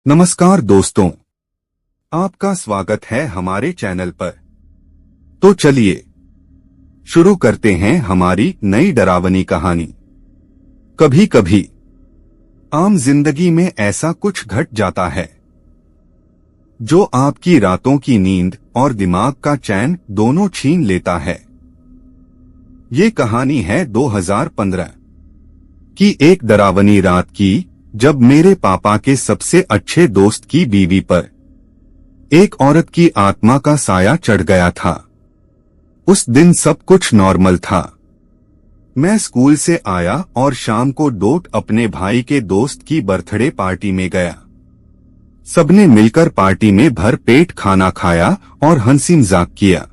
नमस्कार दोस्तों, आपका स्वागत है हमारे चैनल पर। तो चलिए शुरू करते हैं हमारी नई डरावनी कहानी। कभी कभी आम जिंदगी में ऐसा कुछ घट जाता है जो आपकी रातों की नींद और दिमाग का चैन दोनों छीन लेता है। ये कहानी है 2015 की एक डरावनी रात की, जब मेरे पापा के सबसे अच्छे दोस्त की बीवी पर एक औरत की आत्मा का साया चढ़ गया था। उस दिन सब कुछ नॉर्मल था। मैं स्कूल से आया और शाम को डोट अपने भाई के दोस्त की बर्थडे पार्टी में गया। सबने मिलकर पार्टी में भर पेट खाना खाया और हंसी मजाक किया।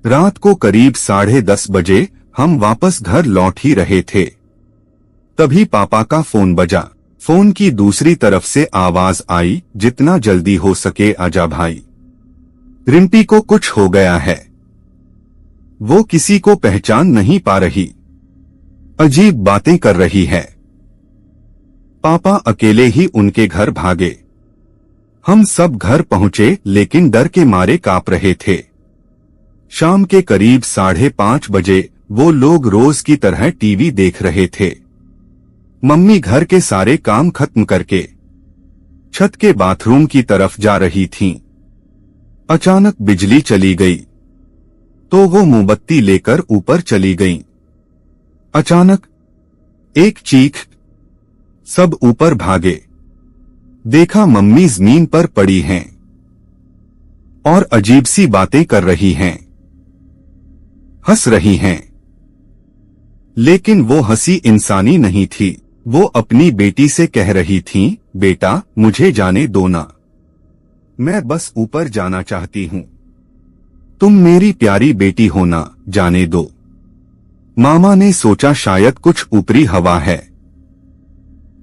रात को करीब 10:30 बजे हम वापस घर लौट ही रहे थे, तभी पापा का फोन बजा। फोन की दूसरी तरफ से आवाज आई, जितना जल्दी हो सके आजा भाई, रिम्पी को कुछ हो गया है। वो किसी को पहचान नहीं पा रही, अजीब बातें कर रही है। पापा अकेले ही उनके घर भागे। हम सब घर पहुंचे लेकिन डर के मारे कांप रहे थे। शाम के करीब 5:30 बजे वो लोग रोज की तरह टीवी देख रहे थे। मम्मी घर के सारे काम खत्म करके छत के बाथरूम की तरफ जा रही थीं। अचानक बिजली चली गई तो वो मोमबत्ती लेकर ऊपर चली गईं। अचानक एक चीख, सब ऊपर भागे। देखा मम्मी जमीन पर पड़ी हैं और अजीब सी बातें कर रही हैं, हंस रही हैं। लेकिन वो हंसी इंसानी नहीं थी। वो अपनी बेटी से कह रही थीं, बेटा मुझे जाने दो ना, मैं बस ऊपर जाना चाहती हूँ, तुम मेरी प्यारी बेटी हो ना, जाने दो। मामा ने सोचा शायद कुछ ऊपरी हवा है।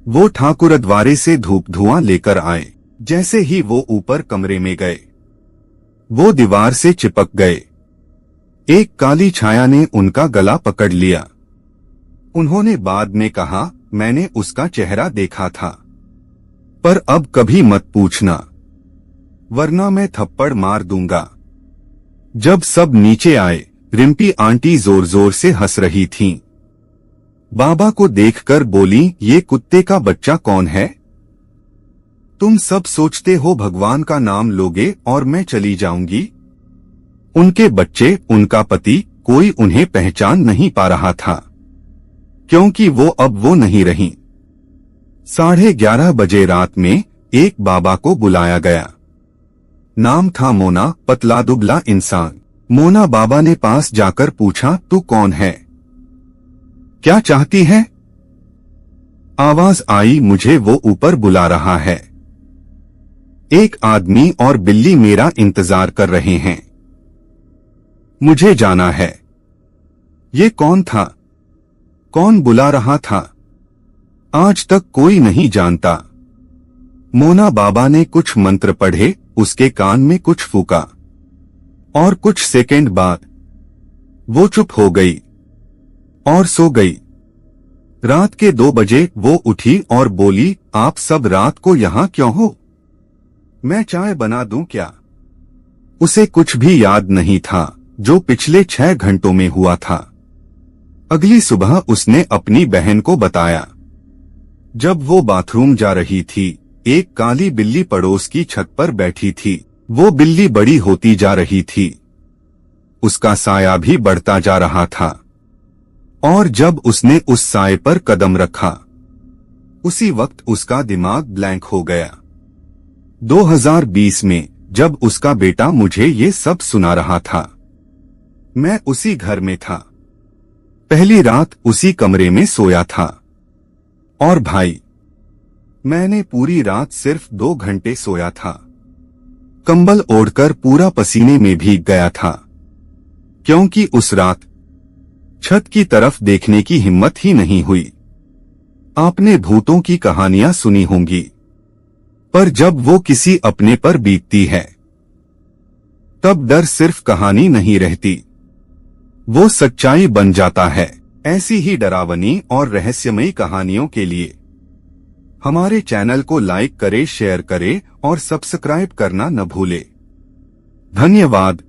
वो ठाकुरद्वारे से धूप धुआं लेकर आए। जैसे ही वो ऊपर कमरे में गए, वो दीवार से चिपक गए। एक काली छाया ने उनका गला पकड़ लिया। उन्होंने बाद में कहा, मैंने उसका चेहरा देखा था, पर अब कभी मत पूछना, वरना मैं थप्पड़ मार दूंगा। जब सब नीचे आए, रिम्पी आंटी जोर जोर से हंस रही थीं। बाबा को देखकर बोली, ये कुत्ते का बच्चा कौन है? तुम सब सोचते हो भगवान का नाम लोगे और मैं चली जाऊंगी? उनके बच्चे, उनका पति, कोई उन्हें पहचान नहीं पा रहा था, क्योंकि वो अब वो नहीं रहीं। 11:30 बजे रात में एक बाबा को बुलाया गया। नाम था मोना, पतला दुबला इंसान। मोना बाबा ने पास जाकर पूछा, तू कौन है, क्या चाहती है? आवाज आई, मुझे वो ऊपर बुला रहा है। एक आदमी और बिल्ली मेरा इंतजार कर रहे हैं, मुझे जाना है। ये कौन था? कौन बुला रहा था? आज तक कोई नहीं जानता। मोना बाबा ने कुछ मंत्र पढ़े, उसके कान में कुछ फूका और कुछ सेकंड बाद वो चुप हो गई और सो गई। रात के 2 बजे वो उठी और बोली, आप सब रात को यहां क्यों हो? मैं चाय बना दूं क्या? उसे कुछ भी याद नहीं था जो पिछले 6 घंटों में हुआ था। अगली सुबह उसने अपनी बहन को बताया। जब वो बाथरूम जा रही थी, एक काली बिल्ली पड़ोस की छत पर बैठी थी। वो बिल्ली बड़ी होती जा रही थी, उसका साया भी बढ़ता जा रहा था, और जब उसने उस साए पर कदम रखा, उसी वक्त उसका दिमाग ब्लैंक हो गया। 2020 में जब उसका बेटा मुझे ये सब सुना रहा था, मैं उसी घर में था। पहली रात उसी कमरे में सोया था। और भाई, मैंने पूरी रात सिर्फ 2 घंटे सोया था। कंबल ओढ़कर पूरा पसीने में भीग गया था, क्योंकि उस रात छत की तरफ देखने की हिम्मत ही नहीं हुई। आपने भूतों की कहानियां सुनी होंगी, पर जब वो किसी अपने पर बीतती है, तब डर सिर्फ कहानी नहीं रहती, वो सच्चाई बन जाता है। ऐसी ही डरावनी और रहस्यमयी कहानियों के लिए हमारे चैनल को लाइक करें, शेयर करें और सब्सक्राइब करना न भूले। धन्यवाद।